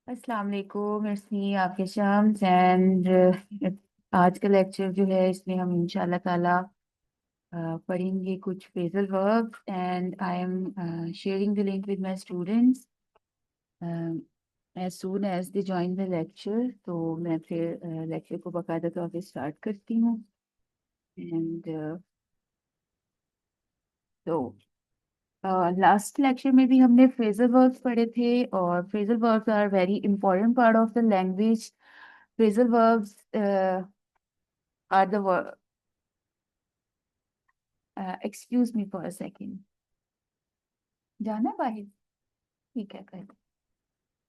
अस्सलाम वालेकुम, इट्स आपके शम्स एंड आज का लेक्चर जो है इसमें हम इंशाल्लाह ताला पढ़ेंगे कुछ phrasal verbs and I am sharing the link with my students as soon as they join the lecture. तो मैं फिर लेक्चर को बाकायदा तौर पे स्टार्ट करती हूँ। एंड तो लास्ट लेक्चर में भी हमने फ्रेजल वर्ब्स पढ़े थे और phrasal verbs are very important part of the language. Phrasal verbs are the excuse me for a second। जाना बाहर? ठीक है, कर।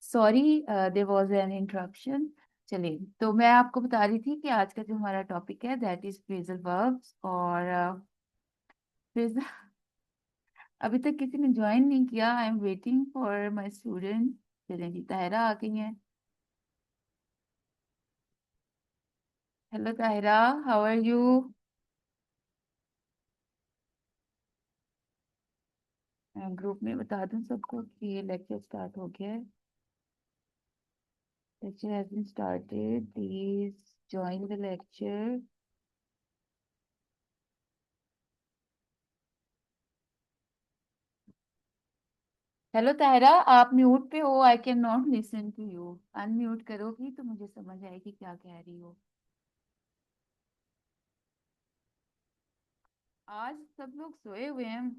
Sorry, there was an interruption. चलिए, तो मैं आपको बता रही थी कि आज का जो हमारा टॉपिक है दैट इज फ्रेजल वर्ब्स। और फ्रेजल अभी तक किसी ने ज्वाइन नहीं किया। I am waiting for my student. चलिए जी, ताहिरा आ गई हैं। Hello Tahira, how are you? Group में बता दूं सबको कि ये लेक्चर स्टार्ट हो गया है। Lecture has been started. Please join the lecture. Hello Tahira, आप म्यूट पे हो। I can not listen to you. Unmute करोगी तो मुझे समझ आएगी क्या कह रही हो। आज सब लोग सोए हुए हैं।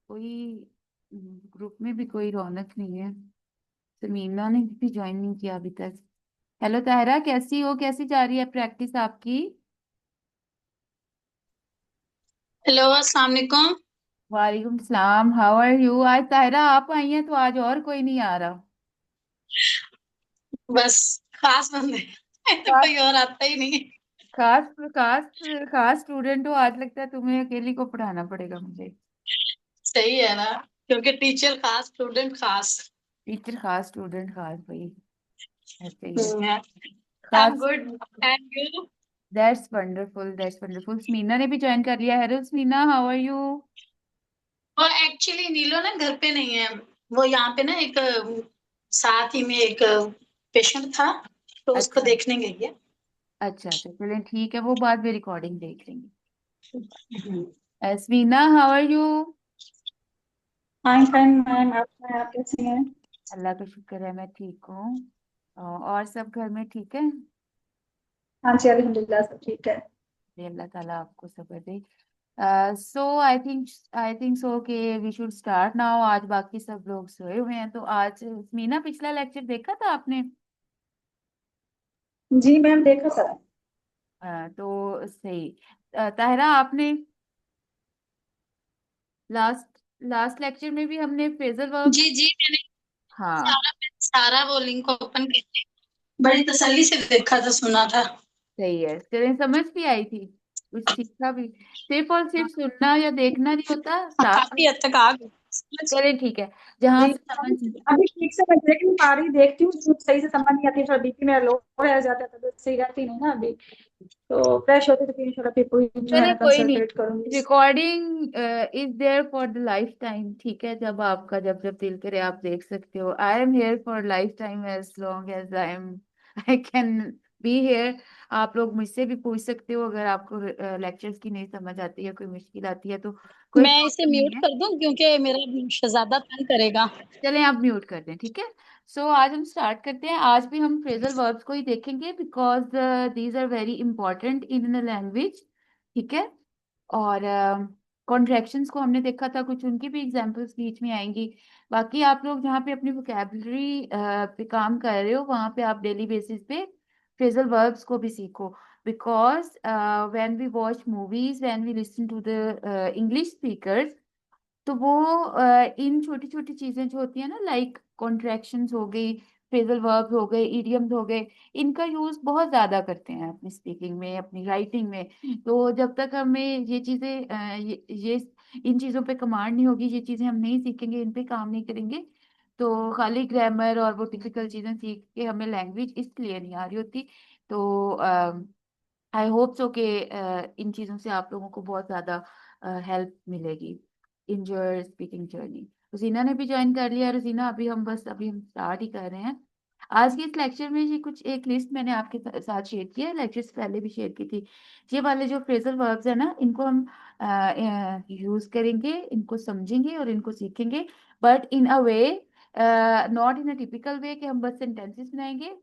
कोई ग्रुप में भी कोई रौनक नहीं है। समीना ने भी ज्वाइन नहीं किया अभी तक। हेलो ताहिरा, कैसी हो? कैसी जा रही है प्रैक्टिस आपकी? हेलो अस्सलाम वालेकुम। वालेकुम सलाम, हाउ आर यू? आज ताहिरा आप आई हैं तो आज और कोई नहीं आ रहा। बस खास बंदे तो खास कोई और आता ही नहीं है। खास खास खास स्टूडेंट हो। आज लगता है तुम्हें अकेली को पढ़ाना पड़ेगा मुझे। सही है ना, क्योंकि टीचर खास स्टूडेंट खास। टीचर खास स्टूडेंट खास, भाई ऐसे ही है। आई एम खास। Good and you. That's wonderful, that's wonderful. Smeena ने भी ज्वाइन कर लिया। Hello Smeena, how are you? और एक्चुअली नीलो ना घर पे नहीं है। वो यहाँ पे ना एक साथ ही में एक पेशेंट था, तो उसको अच्छा देखने गई है। अच्छा अच्छा, चलें ठीक है, वो बाद में रिकॉर्डिंग देख लेंगे। Samina, how are you? Fine fine ma'am, आप कैसी हैं? अल्लाह का शुक्र है, मैं ठीक हूँ। और सब घर में ठीक है? हाँ जी, अल्हम्दुलिल्लाह सब ठीक है। ये अल्लाह ताला आपको सब्र दे। सो आई थिंक सो कि वी शुड स्टार्ट नाउ। आज बाकी सब लोग सोए हुए हैं तो आज मीना, पिछला लेक्चर देखा था आपने? जी मैम, देखा सर। तो सही। ताहिरा, आपने लास्ट लास्ट लेक्चर में भी हमने फ्रेजल वर्ब्स। जी जी, मैंने हाँ, सारा वो लिंक ओपन करके बड़ी तसल्ली से देखा था, सुना था। सही है। चलिए, समझ भी आई थी, कुछ सीखा भी। सिर्फ और सिर्फ सुनना या देखना नहीं होता, हाँ, साथ। काफी हद तक आ गई समझ। चलिए ठीक है, जहां जी, से समझ। अभी ठीक से मैं देख नहीं पा रही, देखती हूँ तो सही से समझ नहीं आती, थोड़ा बीपी मेरा लो रह जाता है, तबीयत सही रहती नहीं ना अभी। तो फ्रेश होती तो फिर इंशाल्लाह फिर पूरी जो है चले ना कोई नहीं। कंसंट्रेट करूंगी। Recording is there for the life time, ठीक है? जब आपका जब जब दिल करे आप देख सकते हो। I am here for life time, as long as I can be here. आप लोग मुझसे भी पूछ सकते हो अगर आपको लेक्चर्स की नहीं समझ आती है, कोई मुश्किल आती है तो। कोई मैं इसे प्रॉब्लम नहीं म्यूट है। कर दूं क्योंकि मेरा शहजादा तंग करेगा। चलें, आप म्यूट कर दें, ठीक है। सो आज हम स्टार्ट करते हैं। आज भी हम फ्रेजल वर्ब्स को ही देखेंगे because these are very important in language, ठीक है। और कॉन्ट्रैक्शंस को हमने देखा था, कुछ उनकी भी एग्जांपल्स बीच में आएंगी। बाकी आप लोग जहाँ पे अपनी वोकेबलरी पे काम कर रहे हो वहाँ पे आप डेली बेसिस पे फ्रेजल वर्ब्स को भी सीखो। Because when we watch movies, when we listen to the English speakers, तो वो इन छोटी छोटी चीजें जो होती है ना, लाइक कॉन्ट्रैक्शंस हो गई, फ्रेजल वर्ब हो गए, इडियम्स हो गए, इनका यूज बहुत ज्यादा करते हैं अपनी स्पीकिंग में, अपनी राइटिंग में। तो जब तक हमें ये चीजें ये इन चीजों पे कमांड नहीं होगी, ये चीजें हम नहीं सीखेंगे, इन पे काम नहीं करेंगे, तो खाली ग्रामर और वो टिपिकल चीजें सीख के हमें लैंग्वेज इसलिए नहीं आ रही होती। तो आई होप सो कि इन चीज़ों से आप लोगों को बहुत ज़्यादा हेल्प मिलेगी इन योर स्पीकिंग जर्नी। रुजीना ने भी ज्वाइन कर लिया। रुजीना, अभी हम स्टार्ट ही कर रहे हैं। आज के इस लेक्चर में ये कुछ एक लिस्ट मैंने आपके साथ शेयर किया है, लेक्चर से पहले भी शेयर की थी। ये वाले जो फ्रेजल वर्ब्स है ना, इनको हम यूज करेंगे, इनको समझेंगे और इनको सीखेंगे, but in a way, not in a typical way कि हम बस सेंटेंसेस बनाएंगे।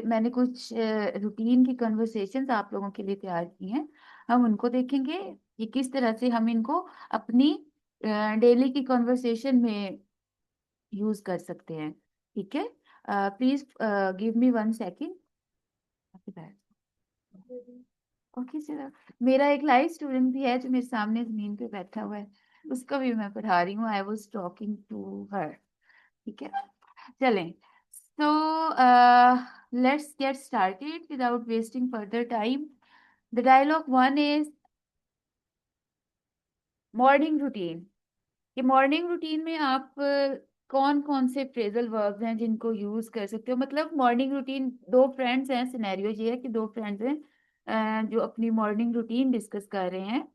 मैंने कुछ रूटीन की कन्वर्सेशंस आप लोगों के लिए तैयार की हैं, हम उनको देखेंगे कि किस तरह से हम इनको अपनी डेली की कन्वर्सेशन में यूज कर सकते हैं। ठीक है, please give me 1 second. Okay sir, मेरा एक लाइव स्टूडेंट भी है जो मेरे सामने जमीन पे बैठा हुआ है, उसको भी मैं पढ़ा रही हूँ। I was talking to her. ठीक है, चलें। So let's get started without wasting further time. The dialogue one is morning routine. कि मॉर्निंग रूटीन में आप कौन कौन से फ्रेजल वर्ब्स हैं जिनको यूज कर सकते हो। मतलब मॉर्निंग रूटीन, दो फ्रेंड्स हैं, सिनेरियो ये है कि दो फ्रेंड्स हैं जो अपनी मॉर्निंग रूटीन डिस्कस कर रहे हैं,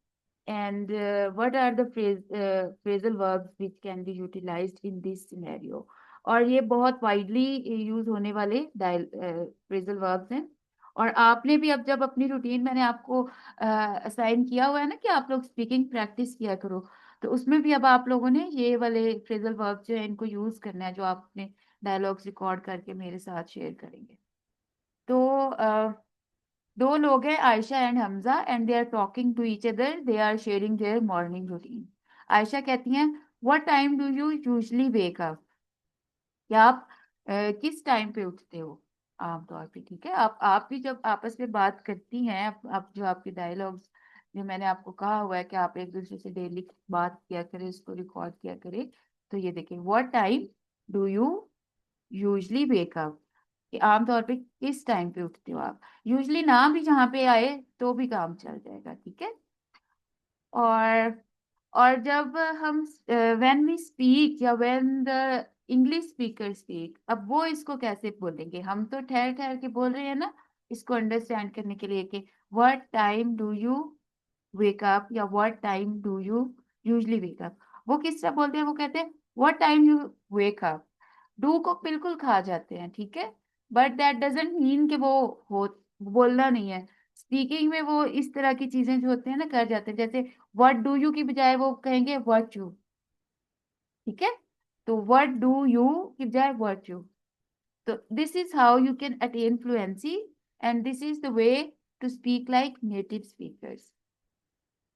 and what are the phrasal verbs which can be utilized in this scenario. और ये बहुत वाइडली यूज होने वाले फ्रेजल वर्ब्स हैं। और आपने भी अब जब अपनी रूटीन, मैंने आपको असाइन किया हुआ है ना कि आप लोग स्पीकिंग प्रैक्टिस किया करो, तो उसमें भी अब आप लोगों ने ये वाले फ्रेजल वर्ब जो है इनको यूज करना है, जो आप अपने डायलॉग्स रिकॉर्ड करके मेरे साथ शेयर करेंगे। तो दो लोग हैं, Ayesha and Hamza, and they are talking to each other, they are sharing their morning routine. Ayesha कहती हैं, what time do you usually wake up. कि आप किस टाइम पे उठते हो आमतौर पे। ठीक है, आप भी जब आपस में बात करती हैं, आप जो आपके डायलॉग्स जो मैंने आपको कहा हुआ है कि आप एक दूसरे से डेली बात किया करें, इसको रिकॉर्ड किया करें। तो ये देखिए, what time do you usually wake up, कि आमतौर पे किस टाइम पे उठते हो आप। यूजली ना भी जहाँ पे आए तो भी काम चल जाएगा। ठीक है, और जब हम व्हेन वी स्पीक या when the English speaker speak, अब वो इसको कैसे बोलेंगे। हम तो ठहर ठहर के बोल रहे हैं ना, इसको अंडरस्टैंड करने के लिए कि what time do you wake up या what time do you usually wake up. वो किस तरह बोलते हैं, वो कहते हैं what time you wake up. Do को बिल्कुल खा जाते हैं। ठीक है, बट दैट डजंट मीन कि वो हो बोलना नहीं है। स्पीकिंग में वो इस तरह की चीजें जो होते हैं ना कर जाते हैं, जैसे व्हाट डू यू की बजाय वो कहेंगे व्हाट यू। ठीक है, तो व्हाट डू यू की बजाय व्हाट यू। तो this is how you can attain fluency, and this is the way to speak like native speakers.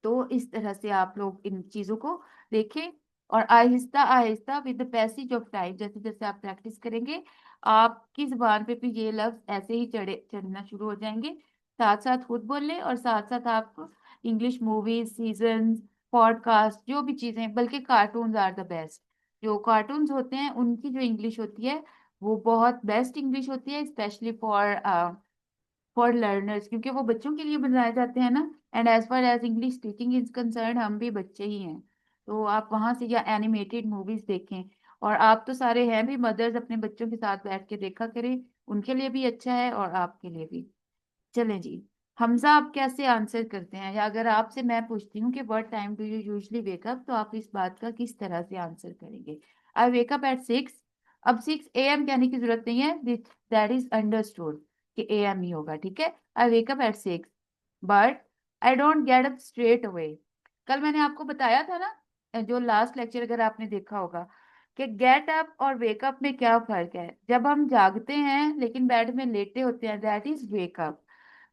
तो इस तरह से आप लोग इन चीजों को देखें, और Aahista Aahista with the passage of time, जैसे जैसे आप प्रैक्टिस करेंगे, आपकी जुबान पे भी ये लफ्ज ऐसे ही चढ़ना शुरू हो जाएंगे। साथ साथ खुद बोल लें और साथ साथ आप इंग्लिश मूवीज, सीजन, पॉडकास्ट, जो भी चीजें, बल्कि कार्टून्स आर द बेस्ट। जो कार्टून्स होते हैं उनकी जो इंग्लिश होती है वो बहुत बेस्ट इंग्लिश होती है, स्पेशली फॉर लर्नर्स, क्योंकि वो बच्चों के लिए बनाए जाते हैं ना। And as far as English teaching is concern, हम भी बच्चे ही हैं। तो आप वहां से या एनिमेटेड मूवीज देखें। और आप तो सारे हैं भी मदर्स, अपने बच्चों के साथ बैठ के देखा करें, उनके लिए भी अच्छा है और आपके लिए भी। चलें जी, हमजा आप कैसे आंसर करते हैं, या अगर आपसे मैं पूछती हूँ कि what time do you usually wake up, तो आप इस बात का किस तरह से आंसर करेंगे। I wake up at 6। अब 6 AM कहने की जरूरत नहीं है, दैट इज अंडरस्टूड कि AM ही होगा। ठीक है, I wake up at 6 but I don't get up straight away. कल मैंने आपको बताया था ना, जो लास्ट लेक्चर अगर आपने देखा होगा, कि गेट अप और वेक अप में क्या फर्क है। जब हम जागते हैं लेकिन बेड में लेटे होते हैं, that is wake up,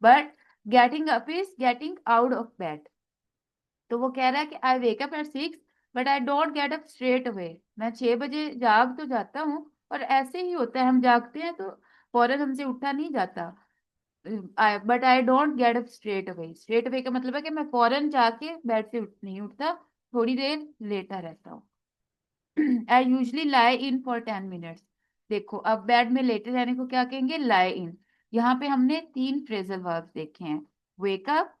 but getting up is getting out of bed. तो वो कह रहा है कि I wake up at 6 but I don't get up straight away. मैं 6 बजे जाग तो जाता हूँ, और ऐसे ही होता है, हम जागते हैं तो फौरन हमसे उठा नहीं जाता। But I don't get up straight away. Straight away का मतलब है कि मैं फौरन जाके बेड से उठ नहीं उठता, थोड़ी देर लेटा रहता हूँ। आई usually lie in for 10 minutes. देखो, अब बेड में लेटे रहने को क्या कहेंगे, लाई इन। यहाँ पे हमने 3 फ्रेजल वर्ब देखे हैं, वेक अप,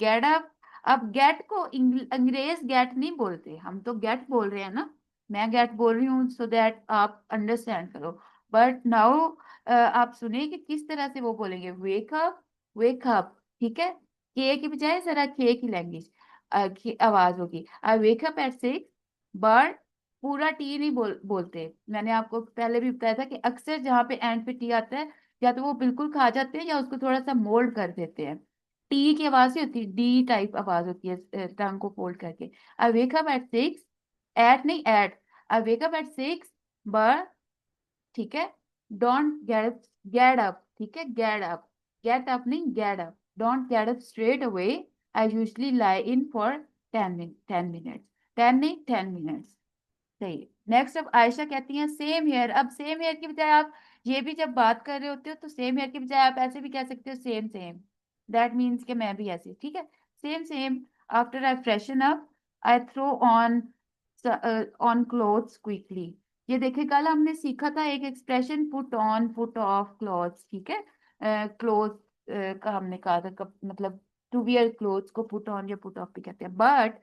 गेट अप। अब गेट को अंग्रेज गेट नहीं बोलते, हम तो गेट बोल रहे हैं ना। मैं गेट बोल रही हूँ सो दैट आप अंडरस्टैंड करो। बट नाउ आप सुनिए कि किस तरह से वो बोलेंगे, वेक अप, वेक अप। ठीक है, के की बजाय जरा के की लैंग्वेज की आवाज होगी। आई वेक अप एट 6 बट पूरा टी नहीं बोलते। मैंने आपको पहले भी बताया था कि अक्सर जहाँ पे एंड पे टी आता है, या तो वो बिल्कुल खा जाते हैं या उसको थोड़ा सा मोल्ड कर देते हैं। टी की आवाज ही होती है, डी टाइप आवाज होती है टंग को फोल्ड करके। I wake up at 6, at नहीं at, I wake up at 6, but ठीक है, डोंट गेट अप, ठीक है, गेट अप, गेट अप नहीं get up, don't get up straight away, I usually lie in for 10 minutes, 10 नहीं 10 minutes. सही। Next अब आयशा कहती हैं सेम हेयर। अब सेम हेयर की बजाय आप ये भी जब बात कर रहे होते हो तो सेम हेयर की बजाय आप ऐसे भी कह सकते हो सेम सेम। दैट मीन्स कि मैं भी ऐसे, ठीक है, same same. After I freshen up, I throw on on clothes quickly. ये देखिए कल हमने सीखा था एक expression, put on put off clothes, ठीक है, क्लोथ का हमने कहा था मतलब टू वियर क्लोथ्स को पुट ऑन या पुट ऑफ भी कहते हैं। बट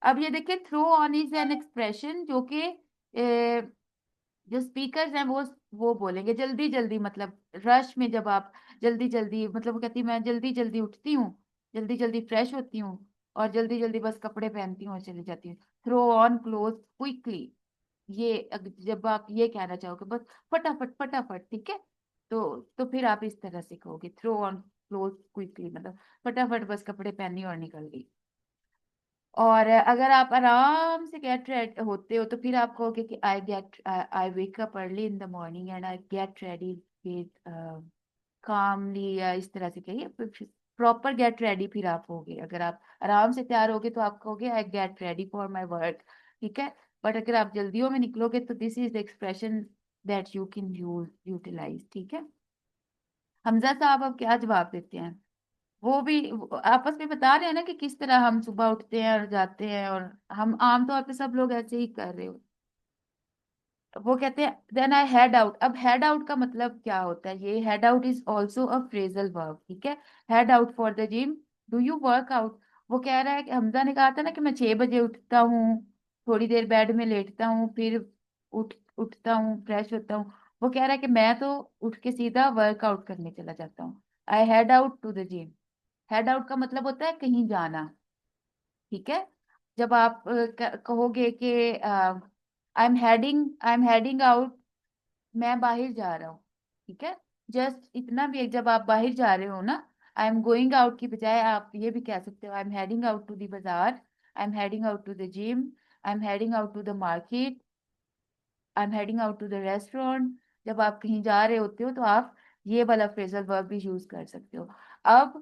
अब ये देखिए throw on is an expression जो कि जो स्पीकर्स हैं वो बोलेंगे जल्दी जल्दी, मतलब रश में, जब आप जल्दी जल्दी, मतलब वो कहती मैं जल्दी जल्दी उठती हूँ, जल्दी जल्दी फ्रेश होती हूँ, और जल्दी जल्दी बस कपड़े पहनती हूँ और चली जाती हूँ। थ्रो ऑन क्लोथ क्विकली, ये जब आप ये कहना चाहोगे बस फटाफट फटाफट, ठीक है, तो फिर आप इस तरह से कहोगे थ्रो ऑन क्लोथ क्विकली, मतलब फटाफट बस कपड़े पहनी और निकल गई। और अगर आप आराम से गेट रेडी होते हो तो फिर आप कहोगे कि I wake up early in the morning and I get ready with calmly, या इस तरह से कहिए प्रॉपर गेट रेडी। फिर आप होगे, अगर आप आराम से तैयार होगे तो आप कहोगे I get ready for my work, ठीक है। बट अगर आप जल्दियों में निकलोगे तो this is the expression that you can utilize, ठीक है। हमजा साहब अब क्या जवाब देते हैं? वो आपस में बता रहे हैं ना कि किस तरह हम सुबह उठते हैं और जाते हैं, और हम आमतौर पे सब लोग ऐसे ही कर रहे हो। वो कहते हैं देन आई हेड आउट। अब हेड आउट का मतलब क्या होता है? ये head out is also a phrasal verb, ठीक है। Head out for the gym, do you work out. वो कह रहा है कि हमजा ने कहा था ना कि मैं 6 बजे उठता हूँ, थोड़ी देर बेड में लेटता हूँ, फिर उठता हूँ, फ्रेश होता हूँ। वो कह रहा है कि मैं तो उठ के सीधा वर्कआउट करने चला जाता हूँ। I head out to the gym. Head out का मतलब होता है कहीं जाना, ठीक है। जब आप कहोगे कि आई एम हेडिंग आउट, मैं बाहर जा रहा हूँ, ठीक है। जस्ट इतना भी जब आप बाहर जा रहे हो ना, आई एम गोइंग आउट की बजाय आप ये भी कह सकते हो I am heading out to the bazaar, I am heading out to the gym, I am heading out to the market, I am heading out to the restaurant. जब आप कहीं जा रहे होते हो तो आप ये वाला फ्रेजल वर्ब भी यूज कर सकते हो। अब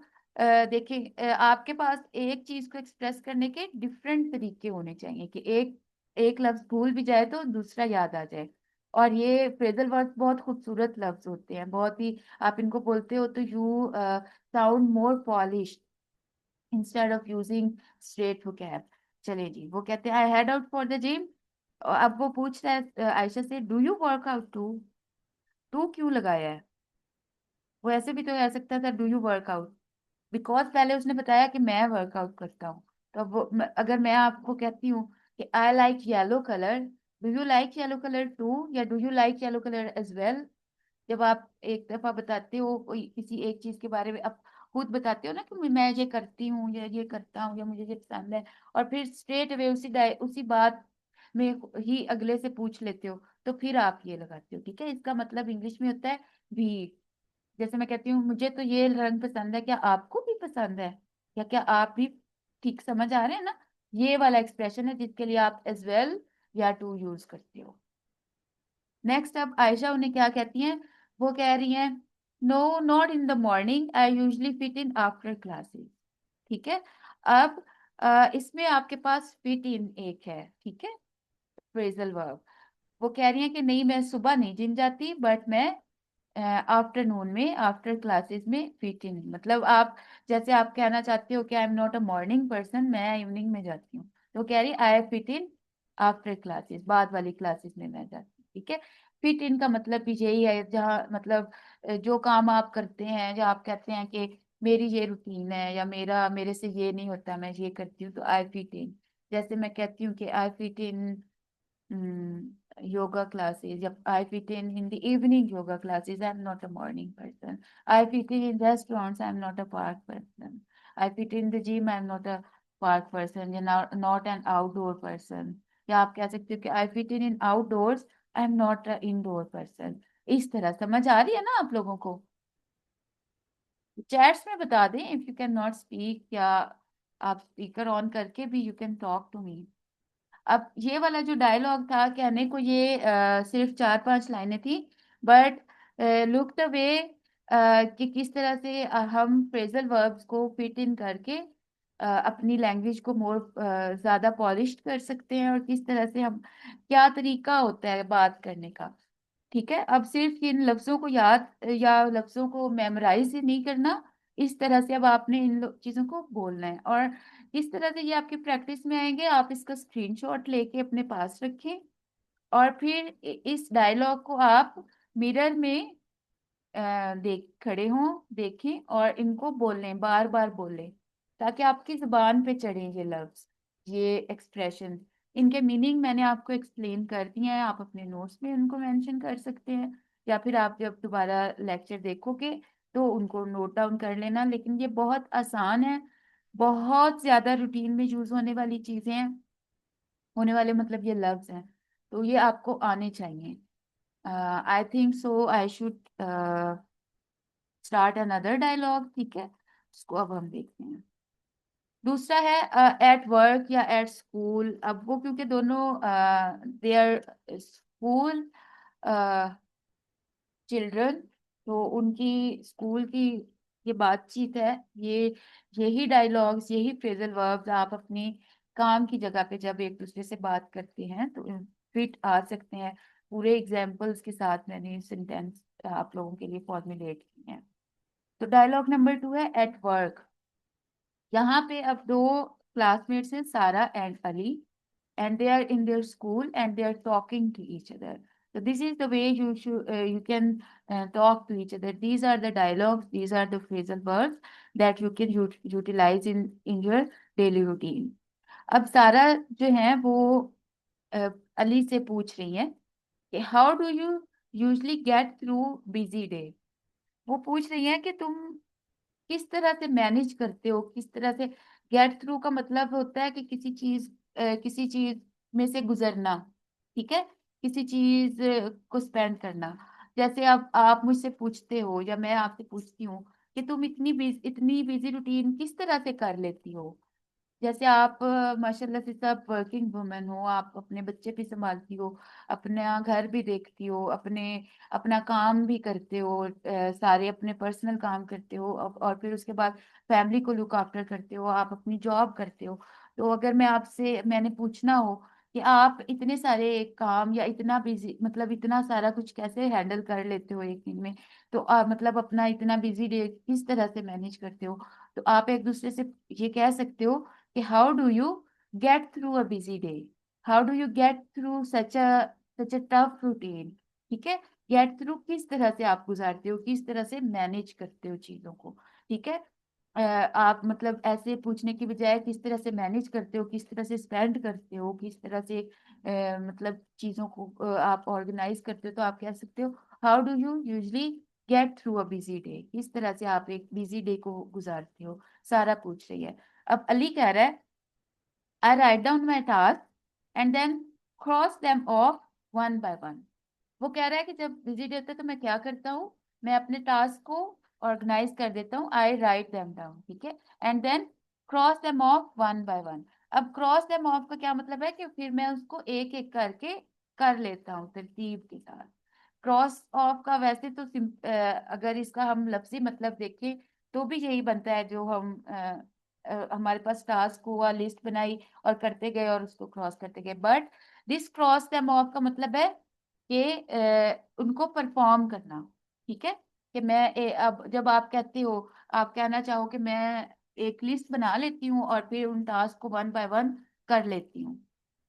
देखिए आपके पास एक चीज को एक्सप्रेस करने के डिफरेंट तरीके होने चाहिए कि एक एक लफ्ज भूल भी जाए तो दूसरा याद आ जाए। और ये फ्रेजल वर्ब बहुत खूबसूरत लफ्ज होते हैं, बहुत ही, आप इनको बोलते हो तो you sound more polish instead of using straight vocab। चलिए जी, वो कहते हैं I head out for the gym. अब वो पूछ रहा है आयशा से do you work out too. Too क्यों लगाया है? वो ऐसे भी तो कह सकता था do you work out, because पहले उसने बताया कि मैं वर्कआउट करता हूँ। तो अब अगर मैं आपको कहती हूँ कि I like yellow colour, do you like yellow colour too, या do you like yellow colour as well. जब आप एक दफा बताते हो कोई किसी एक चीज के बारे में, आप खुद बताते हो ना कि मैं ये करती हूँ या ये करता हूँ या मुझे ये पसंद है, और फिर स्ट्रेट अवे उसी बात में ही अगले से पूछ लेते हो, तो फिर आप ये लगाते हो, ठीक है। इसका मतलब इंग्लिश में होता है भी। जैसे मैं कहती हूँ मुझे तो ये रंग पसंद है, क्या आपको भी पसंद है, या क्या आप भी, ठीक समझ आ रहे हैं ना। ये वाला एक्सप्रेशन है जिसके लिए आप एज वेल या टू यूज करते हो। नेक्स्ट अब आयशा उन्हें क्या कहती हैं? वो कह रही हैं no not in the morning, I usually fit in after classes, ठीक है। अब इसमें आपके पास फिट इन एक है, ठीक है, फ्रेजल वर्ब। वो कह रही हैं कि नहीं मैं सुबह नहीं जिम जाती, बट मैं आफ्टरनून में आफ्टर क्लासेस में फिट इन, मतलब आप जैसे आप कहना चाहते हो कि I am not a morning person, मैं इवनिंग में जाती हूँ, तो कह रही I fit in after classes, बाद वाली क्लासेस में मैं जाती हूँ, ठीक है। फिट इन का मतलब भी यही है, जहाँ मतलब जो काम आप करते हैं, जो आप कहते हैं कि मेरी ये रूटीन है या मेरे से ये नहीं होता, मैं ये करती हूँ, तो आई फिट इन। जैसे मैं कहती हूँ कि I fit in yoga classes. Yep, I fit in the evening yoga classes. I'm not a morning person. I fit in restaurants. I'm not a park person. I fit in the gym. I'm not a park person. You're not an outdoor person. या आप कह सकते हो कि I fit in outdoors, I am not a indoor person. इस तरह समझ आ रही है ना आप लोगों को? चैट्स में बता दें if you can not speak, या आप स्पीकर ऑन करके भी you can talk to me. अब ये वाला जो डायलॉग था, कहने को ये सिर्फ 4-5 लाइनें थी, बट लुक द वे कि किस तरह से हम फ्रेजल वर्ब्स को फिट इन करके अपनी लैंग्वेज को मोर ज्यादा पॉलिश्ड कर सकते हैं, और किस तरह से हम, क्या तरीका होता है बात करने का। ठीक है, अब सिर्फ इन लफ्जों को याद या लफ्जों को मेमोराइज ही नहीं करना, इस तरह से अब आपने इन चीजों को बोलना है। और इस तरह से ये आपकी प्रैक्टिस में आएंगे, आप इसका स्क्रीनशॉट लेके अपने पास रखें, और फिर इस डायलॉग को आप मिरर में देख खड़े हों, देखें और इनको बोलें, बार बार बोलें, ताकि आपकी जुबान पे चढ़े ये लफ्ज, ये एक्सप्रेशन। इनके मीनिंग मैंने आपको एक्सप्लेन कर दिए हैं, आप अपने नोट्स में उनको मेंशन कर सकते हैं, या फिर आप जब दोबारा लेक्चर देखोगे तो उनको नोट डाउन कर लेना। लेकिन ये बहुत आसान है, बहुत ज्यादा रूटीन में यूज होने वाली चीजें हैं, होने वाले मतलब ये लफ्ज हैं, तो ये आपको आने चाहिए। I think so I should start another dialogue. ठीक है, इसको अब हम देखते हैं। दूसरा है एट वर्क या एट स्कूल। अब वो क्योंकि दोनों देयर स्कूल चिल्ड्रन, तो उनकी स्कूल की ये बातचीत है, ये यही डायलॉग्स, यही फ्रेजल वर्ब्स आप अपनी काम की जगह पे जब एक दूसरे से बात करते हैं तो फिट आ सकते हैं। पूरे एग्जाम्पल्स के साथ मैंने सेंटेंस आप लोगों के लिए फॉर्मुलेट किए हैं। तो डायलॉग नंबर 2 है एट वर्क। यहाँ पे अब दो क्लासमेट्स हैं, सारा and Ali, and they are in their school and they are talking to each other. So this is the way you can talk to each other. These are the dialogues, these are the phrasal verbs that you can utilize in your daily routine. अब सारा जो है वो अ, अली से पूछ रही है कि how do you usually get through busy day. वो पूछ रही है कि तुम किस तरह से मैनेज करते हो, किस तरह से। गेट थ्रू का मतलब होता है कि किसी चीज में से गुजरना। ठीक है, किसी चीज को स्पेंड करना। जैसे अब आप मुझसे पूछते हो या मैं आपसे पूछती हूँ कि तुम इतनी बिजी रूटीन किस तरह से कर लेती हो। जैसे आप माशाल्लाह से सब वर्किंग वुमेन हो, आप अपने बच्चे भी संभालती हो, अपना घर भी देखती हो, अपना काम भी करते हो, सारे अपने पर्सनल काम करते हो, और फिर उसके बाद फैमिली को लुक आफ्टर करते हो, आप अपनी जॉब करते हो। तो अगर मैंने पूछना हो कि आप इतने सारे काम या इतना बिजी, मतलब इतना सारा कुछ कैसे हैंडल कर लेते हो एक दिन में, तो मतलब अपना इतना बिजी डे किस तरह से मैनेज करते हो, तो आप एक दूसरे से ये कह सकते हो कि how do you get through a busy day, how do you get through such a tough routine. ठीक है, गेट थ्रू किस तरह से आप गुजारते हो, किस तरह से मैनेज करते हो चीजों को। ठीक है, आप मतलब ऐसे पूछने की बजाय किस तरह से मैनेज करते हो, किस तरह से स्पेंड करते हो, किस तरह से मतलब चीजों को आप ऑर्गेनाइज करते हो, तो आप कह सकते हो how do you usually get through a busy day. किस तरह से आप एक बिजी डे को गुजारते हो, सारा पूछ रही है। अब अली कह रहा है I write down my task and then cross them off one by one. वो कह रहा है कि जब बिजी डे होता है तो मैं क्या करता हूँ, मैं अपने टास्क को ऑर्गेनाइज कर देता हूँ, आई राइट देम डाउन। ठीक है, and then cross them off one by one. अब क्रॉस देम ऑफ का क्या मतलब है कि फिर मैं उसको एक एक करके कर लेता हूँ तरतीब के साथ। क्रॉस ऑफ का वैसे तो अगर इसका हम लफ्जी मतलब देखें तो भी यही बनता है, जो हम हमारे पास टास्क हुआ, लिस्ट बनाई और करते गए और उसको क्रॉस करते गए। But this cross them off का मतलब है कि उनको परफॉर्म करना। ठीक है, कि अब जब आप कहते हो, आप कहना चाहो कि मैं एक लिस्ट बना लेती हूँ और फिर उन टास्क को वन बाय वन कर लेती हूँ,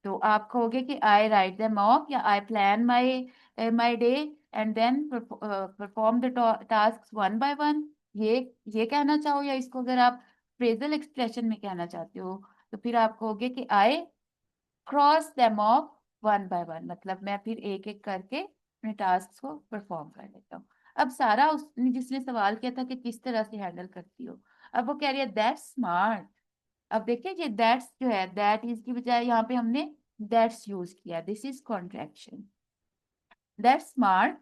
तो आप कहोगे कि आई राइट देम ऑफ, या I plan my day and then perform the task one by one. ये ये कहना चाहो, या इसको अगर आप फ्रेजल एक्सप्रेशन में कहना चाहते हो तो फिर आप कहोगे कि I cross them off one by one, मतलब मैं फिर एक एक करके अपने टास्क को परफॉर्म कर लेता हूँ। अब सारा उसने जिसने सवाल किया था कि किस तरह से हैंडल करती हो, अब वो कह रही है दैट्स स्मार्ट। अब देखिए ये दैट्स जो है, दैट इज की बजाय यहाँ पे हमने दैट्स यूज किया, this is contraction. That's smart,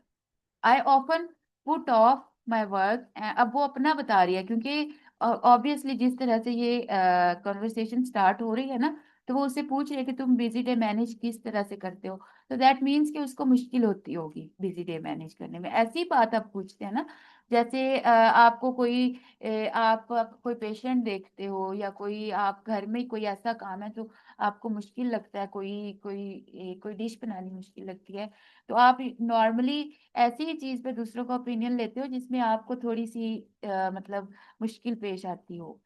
I often put off my work. अब वो अपना बता रही है, क्योंकि ऑब्वियसली जिस तरह से ये कॉन्वर्सेशन स्टार्ट हो रही है ना, तो वो उससे पूछ रही है कि तुम बिजी डे मैनेज किस तरह से करते हो। तो दैट मीन्स कि उसको मुश्किल होती होगी बिजी डे मैनेज करने में। ऐसी बात आप पूछते हैं ना, जैसे आपको कोई आप कोई पेशेंट देखते हो, या कोई आप घर में कोई ऐसा काम है जो आपको मुश्किल लगता है, कोई डिश बनानी मुश्किल लगती है, तो आप नॉर्मली ऐसी ही चीज पे दूसरों का ओपिनियन लेते हो जिसमें आपको थोड़ी सी मतलब मुश्किल पेश आती हो।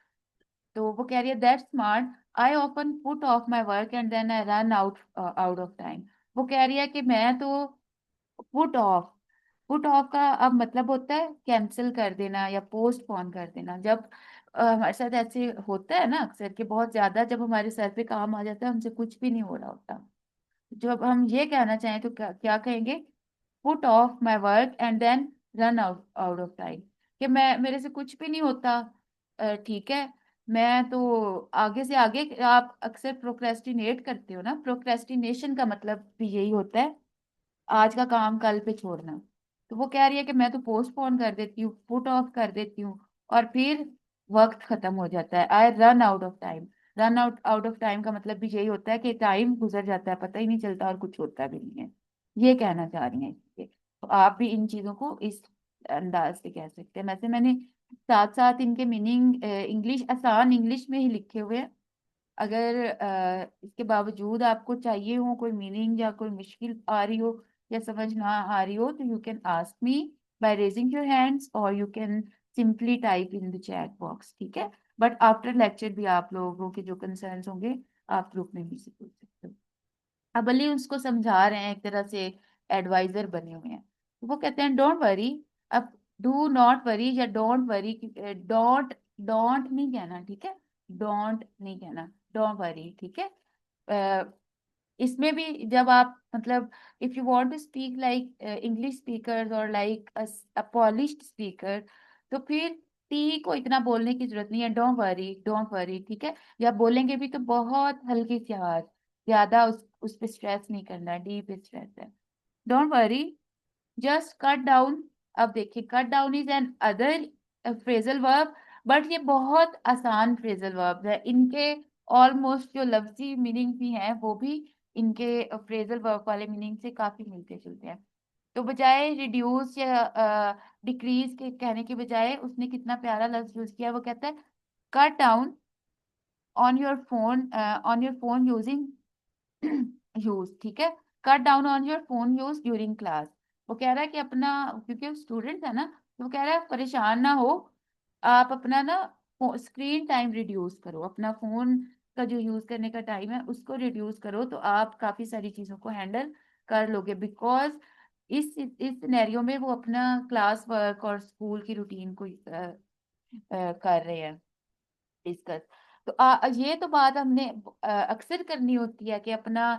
तो वो कह रही है that's smart, I often put off my work and then I run out out of time. वो कह रही है कि मैं तो पुट ऑफ, पुट ऑफ का अब मतलब होता है कैंसिल कर देना या पोस्टपोन कर देना। जब हमारे साथ ऐसे होता है ना अक्सर, कि बहुत ज्यादा जब हमारे सर पे काम आ जाता है, हमसे कुछ भी नहीं हो रहा होता, जब हम ये कहना चाहें तो क्या क्या कहेंगे, put off my work and then run out out of time. कि मैं मेरे से कुछ भी नहीं होता, ठीक है, मैं तो आगे से आगे। आप अक्सर प्रोक्रेस्टिनेट करते हो ना, प्रोक्रेस्टिनेशन का मतलब भी यही होता है आज का काम कल पे छोड़ना। तो वो कह रही है कि मैं तो पोस्टपोन कर देती हूँ, पुट ऑफ कर देती हूँ, और फिर वक्त खत्म हो जाता है, आई run out of time. Run out out of time का मतलब भी यही होता है कि टाइम गुजर जाता है, पता ही नहीं चलता, और कुछ होता भी नहीं है। ये कहना चाह रही हैं ये। तो आप भी इन चीजों को इस अंदाज से कह सकते हैं। वैसे मैंने साथ साथ इनके मीनिंग इंग्लिश, आसान इंग्लिश में ही लिखे हुए हैं। अगर इसके बावजूद आपको चाहिए हो कोई मीनिंग, या कोई मुश्किल आ रही हो या समझ ना आ रही हो, तो you can ask me by raising your hands, और you can simply type in the chat box, ठीक है। बट आफ्टर लेक्चर भी आप लोगों के जो कंसर्न्स होंगे, आप ग्रुप में भी से पूछ सकते हो। अब अली उसको समझा रहे हैं, एक तरह से एडवाइजर बने हुए हैं। तो वो कहते हैं डोंट वरी। अब डू नॉट वरी या डोंट वरी, डोंट डोंट नहीं कहना, ठीक है, डोंट नहीं कहना, डोंट वरी, ठीक है। अ, इसमें भी जब आप मतलब if you want to speak like English speakers और लाइक अ पॉलिश्ड स्पीकर, तो फिर टी को इतना बोलने की जरूरत नहीं है, डोंट वरी, डोंट वरी, ठीक है। या बोलेंगे भी तो बहुत हल्की सी आवाज, ज्यादा उस पे स्ट्रेस नहीं करना, डी पे स्ट्रेस है। Don't worry, just cut down. अब देखिए cut down is an other phrasal verb, but ये बहुत आसान फ्रेजल वर्ब है। इनके ऑलमोस्ट जो लफ्जी मीनिंग भी हैं, वो भी इनके फ्रेजल वर्ब वाले मीनिंग से काफी मिलते जुलते हैं। तो बजाय रिड्यूस या डिक्रीज के कहने के बजाय उसने कितना प्यारा लफ्ज यूज किया, वो कहता है cut down on your phone using use, ठीक है। Cut down on your phone use during class. वो कह रहा है कि अपना, क्योंकि स्टूडेंट है ना, तो वो कह रहा है परेशान ना हो, आप अपना ना स्क्रीन टाइम रिड्यूस करो, अपना फोन का जो यूज करने का टाइम है उसको रिड्यूस करो, तो आप काफी सारी चीजों को हैंडल कर लोगे। बिकॉज इस सिनेरियो में वो अपना क्लास वर्क और स्कूल की रूटीन को कर रहे हैं डिस्कस। तो ये तो बात हमने अक्सर करनी होती है कि अपना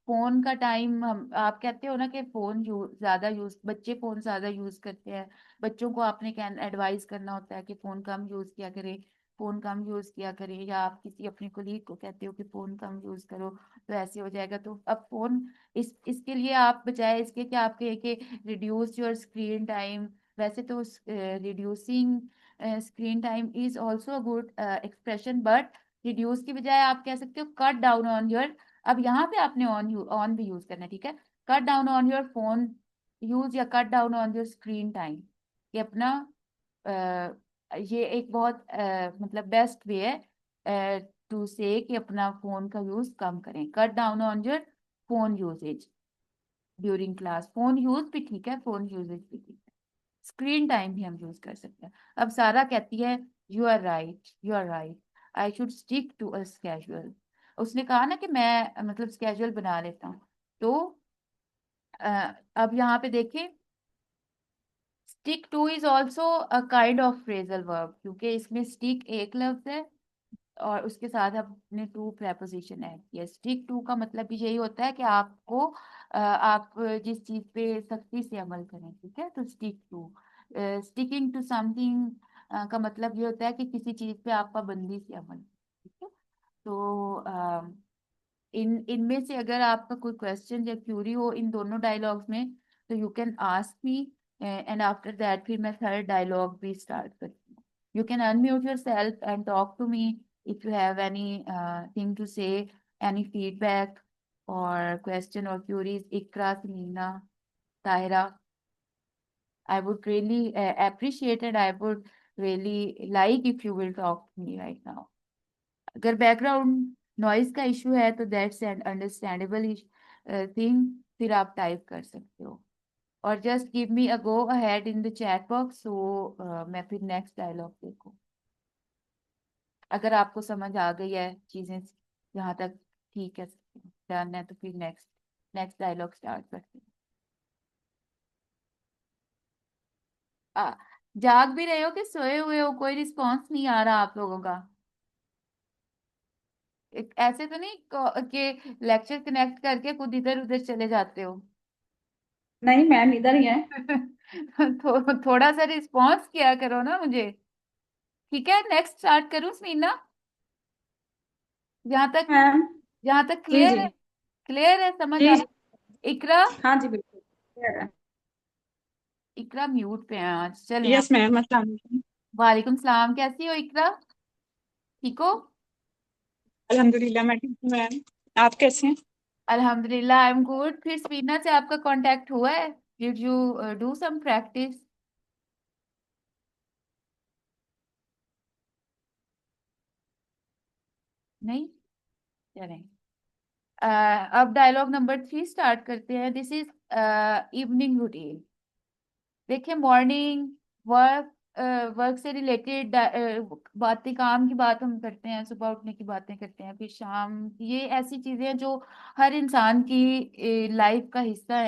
फोन का टाइम, हम आप कहते हो ना कि फोन ज्यादा यूज, बच्चे फोन ज्यादा यूज करते हैं, बच्चों को आपने एडवाइस करना होता है कि फोन कम यूज किया करें, फोन कम यूज किया करें, या आप किसी अपने कोलीग को कहते हो कि फोन कम यूज करो, तो ऐसे हो जाएगा। तो अब फोन इसके लिए आप बजाय इसके कि आप कहे कि रिड्यूस योर स्क्रीन टाइम, वैसे तो reducing screen time is also a good expression, but reduce की बजाय आप कह सकते हो कट डाउन ऑन योर। अब यहाँ पे आपने ऑन भी यूज करना है, ठीक है। Cut down on your phone use, या cut down on your screen time. ये अपना ये एक बहुत मतलब बेस्ट वे है टू से कि अपना फोन का यूज कम करें। Cut down on your phone usage during class, phone use भी ठीक है, फोन यूजेज भी ठीक है, स्क्रीन टाइम भी हम यूज कर सकते हैं। अब सारा कहती है you are right, you are right, I should stick to a schedule. उसने कहा ना कि मैं मतलब स्केजुअल बना लेता हूँ। तो अब यहाँ पे देखें, stick two is also a kind of phrasal verb, क्योंकि इसमें स्टिक एक लफ्ज है और उसके साथ आपने टू प्रेपोजिशन ऐड किया। स्टिक टू का मतलब भी यही होता है कि आपको आप जिस चीज पे सख्ती से अमल करें, ठीक है। तो stick to, sticking to something का मतलब ये होता है कि किसी चीज पे आप पाबंदी से अमल, ठीक है। तो इनमें से अगर आपका कोई क्वेश्चन या क्यूरी हो इन दोनों डायलॉग्स में, तो you can ask me, and after that फिर मैं थर्ड डायलॉग भी स्टार्ट करती हूँ. You can unmute yourself and talk to me if you have anything to say, any feedback और क्वेश्चन और queries. Iqra, Samina, Tahira, I would really appreciate it. I would really like if you will talk to me right now. अगर background noise का issue है तो that's an understandable thing. फिर आप type कर सकते हो और just give me a go ahead in the chat box, so मैं फिर नेक्स्ट डायलॉग देखूं. अगर आपको समझ आ गई है चीजें यहाँ तक, ठीक है, डन है, तो फिर नेक्स्ट नेक्स्ट डायलॉग स्टार्ट करते हैं. आ, जाग भी रहे हो कि सोए हुए हो? कोई रिस्पॉन्स नहीं आ रहा आप लोगों का. ऐसे तो नहीं कि लेक्चर कनेक्ट करके खुद इधर उधर चले जाते हो? नहीं मैम, इधर ही है। थोड़ा सा रिस्पॉन्स किया करो ना मुझे. ठीक है, नेक्स्ट स्टार्ट करूं समीना? जहाँ तक मैम। जहाँ तक जी क्लियर जी। है? क्लियर है, समझ जी आ? जी। इकरा, हाँ जी, बिल्कुल clear है। इकरा म्यूट पे है आज, चल यहाँ. यस मैम, अस्सलाम वालेकुम। वालेकुम सलाम, कैसी हो इकरा? ठीक हो? अल्हम्दुलिल्लाह मैं ठीक हूँ मैम। आप कैसे हैं? अल्हम्दुलिल्लाह, आई एम गुड. फिर समीना से आपका कांटेक्ट हुआ है? Did you do some practice? नहीं? चलें. अब डायलॉग नंबर 3 स्टार्ट करते हैं. This is evening routine. देखिए, मॉर्निंग वर्क, वर्क से रिलेटेड बातें, काम की बात हम करते हैं, सुबह उठने की बातें करते हैं, फिर शाम. ये ऐसी चीजें हैं जो हर इंसान की लाइफ का हिस्सा है.